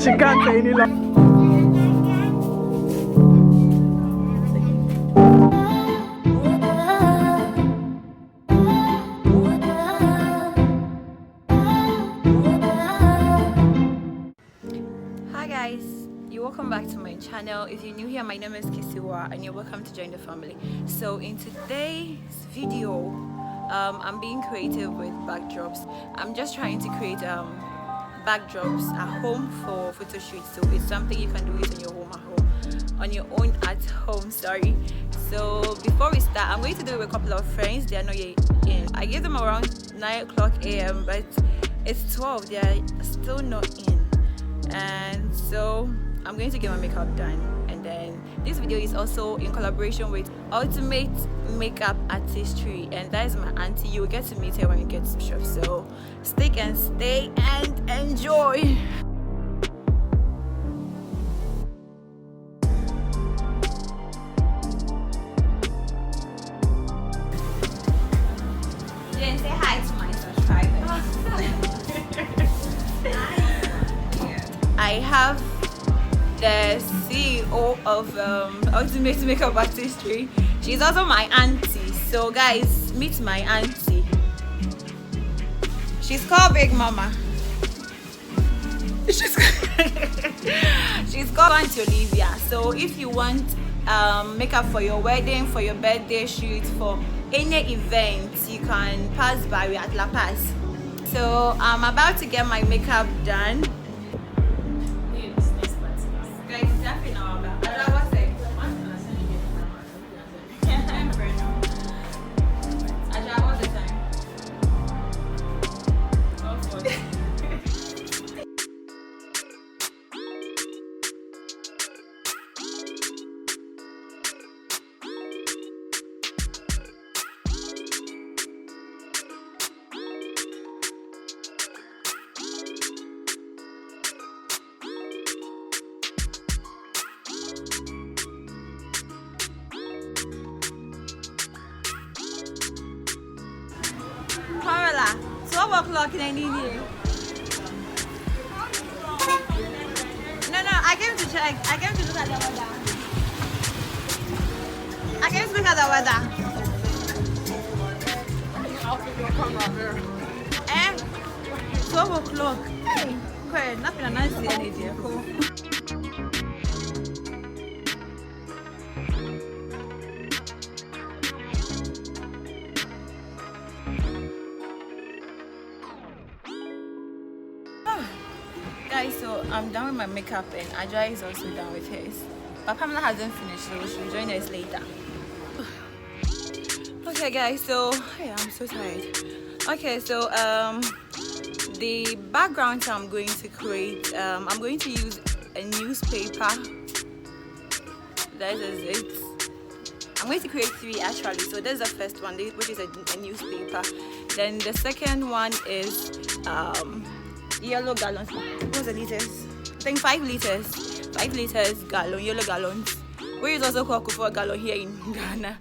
She can't say any longer. Hi guys, you're welcome back to my channel. If you're new here, my name is Kissiwaa and you're welcome to join the family. So in today's video, I'm being creative with backdrops. I'm just trying to create backdrops at home for photo shoots. So it's something you can do it on your own at home, sorry. So before we start, I'm going to do it with a couple of friends. They are not yet in. I gave them around 9 o'clock a.m. but it's 12, they are still not in. And so I'm going to get my makeup done, and then this video is also in collaboration with Ultimate Makeup Artistry, and that is my auntie. You will get to meet her when you get to the shop, so stick and stay and enjoy. Then say hi to my subscribers. I have the CEO of Ultimate Makeup Artistry. She's also my auntie. So guys, meet my auntie. She's called Big Mama. She's called Auntie Olivia. So if you want makeup for your wedding, for your birthday shoot, for any event, you can pass by at La Paz. So I'm about to get my makeup done. Carla, 12 o'clock and I need you. No, I came to check. I came to look at the weather. I came to look at the weather. I'll put your camera here. 12 o'clock. Hey, okay, nothing a nice energy. Cool. Guys, so I'm done with my makeup and Aja is also done with his. But Pamela hasn't finished, so she'll join us later. Okay guys, so hey, I'm so tired. Okay, so the background I'm going to create, I'm going to use a newspaper. That is it. I'm going to create 3 actually. So there's the first one, which is a newspaper. Then the second one is yellow gallons. What's the liters? I think 5 liters. 5 liters gallon, yellow gallons. We use also called for a gallon here in Ghana.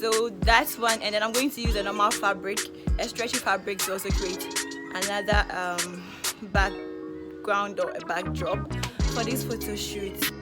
So that's one, and then I'm going to use a normal fabric, a stretchy fabric, to also create another background or a backdrop for this photo shoot.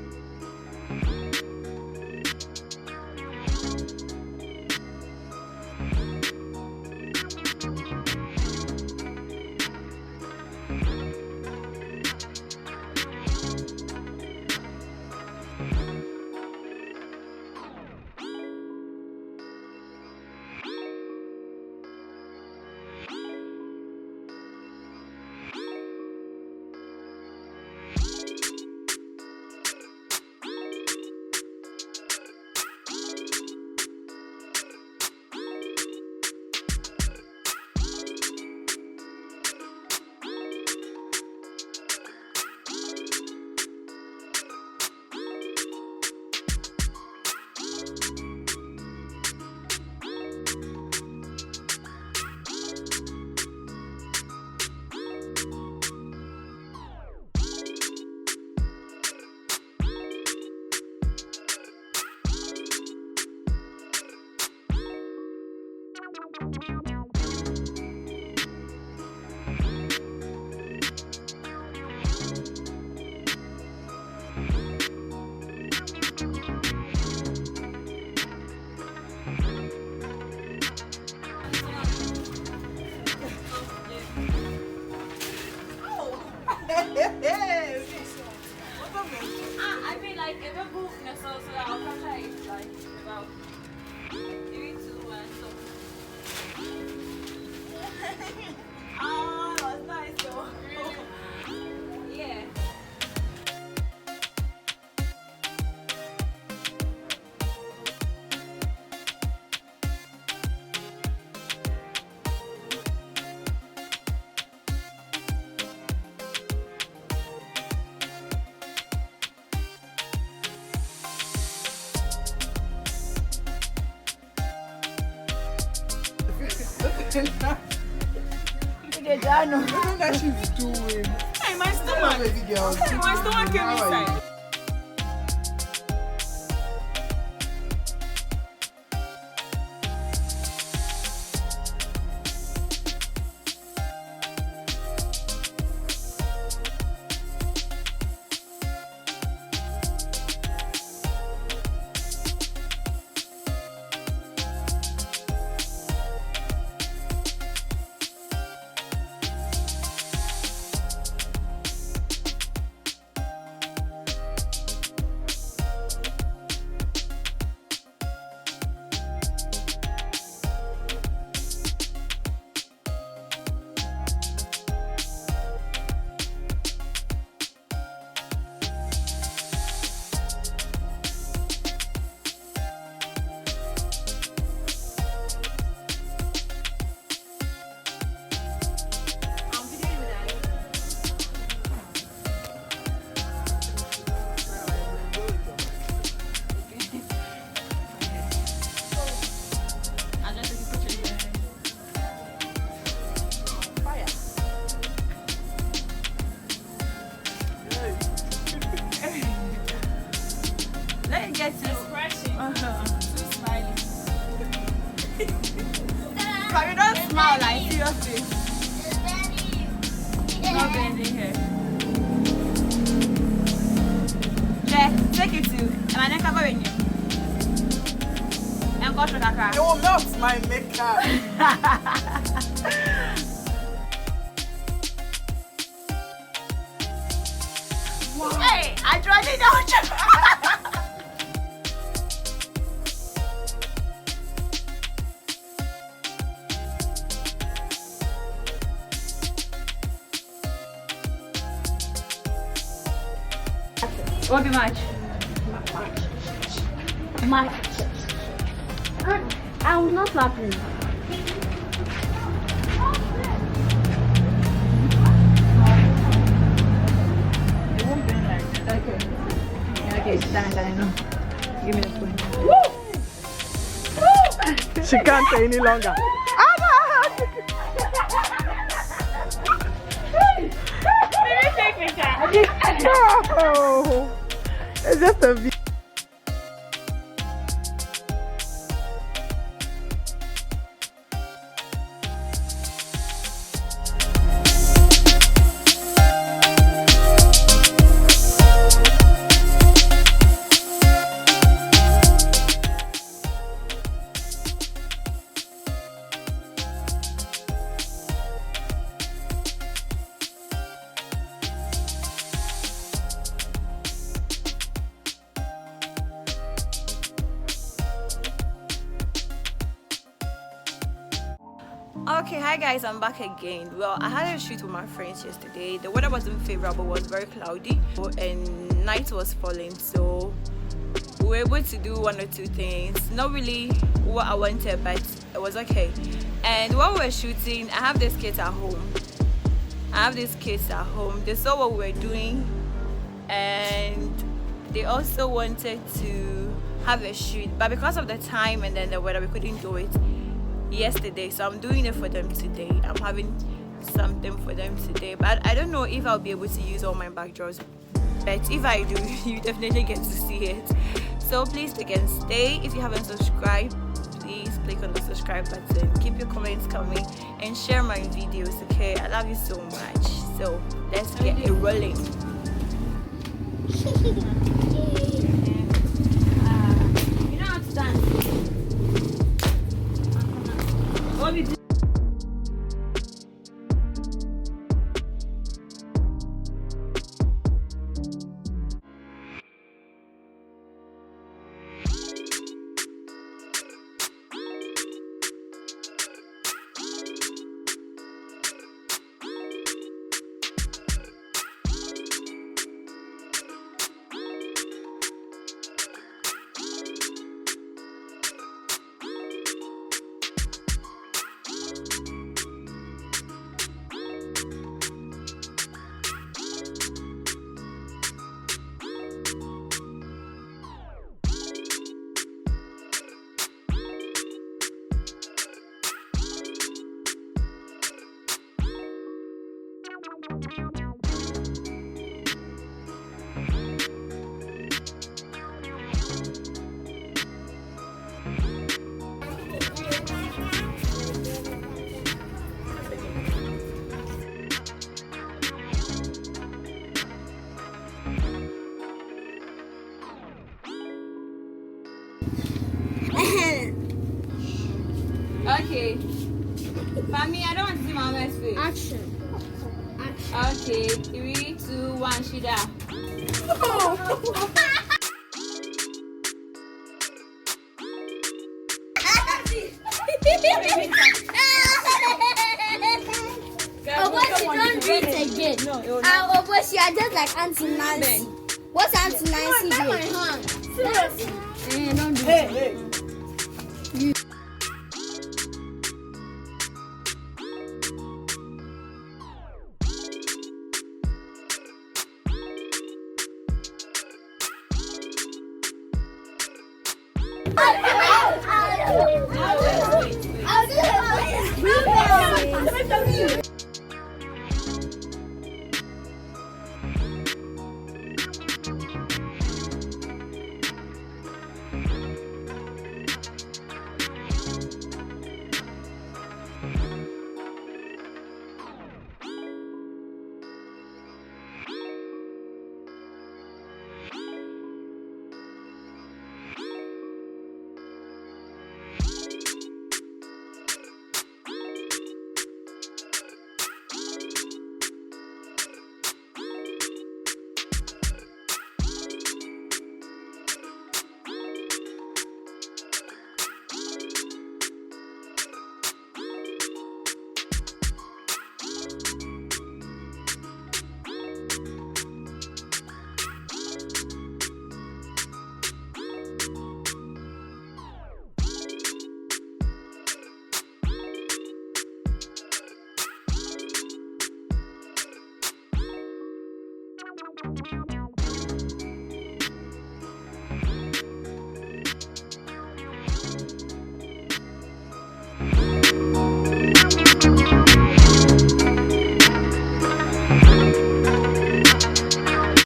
I don't know that she's doing. Hey, my stomach. My stomach came inside. Get to expression. Too smiling. But you don't smile like seriously. Not bending here. Yeah, take it to. Am I not covering you? I'm going to the car. It will melt my makeup. Wow. Hey, I tried it out. What be much? Much. I was not laughing. It won't bend like that. Okay, stand. Give me the spoon. She can't stay any longer. No, it's just a video. Okay, hi guys, I'm back again. Well, I had a shoot with my friends yesterday. The weather wasn't favorable, it was very cloudy and night was falling, so we were able to do one or two things. Not really what I wanted, but it was okay. And while we were shooting, I have these kids at home. They saw what we were doing and they also wanted to have a shoot, but because of the time and then the weather, we couldn't do it yesterday, so I'm doing it for them today. I'm having something for them today, but I don't know if I'll be able to use all my backdrops, but if I do, you definitely get to see it. So please stick and stay. If you haven't subscribed, please click on the subscribe button, keep your comments coming and share my videos. Okay, I love you so much. So let's get it rolling. You know how to dance. What we do? Okay. Mami, I don't want to see Mama's face. Action. Okay, 3, 2, 1, Shida. Oh, but she don't do it again. No, it will not. Oh, but she are just like Auntie Nancy. What's Auntie Nancy doing? Seriously. Don't do Hey, it. hey.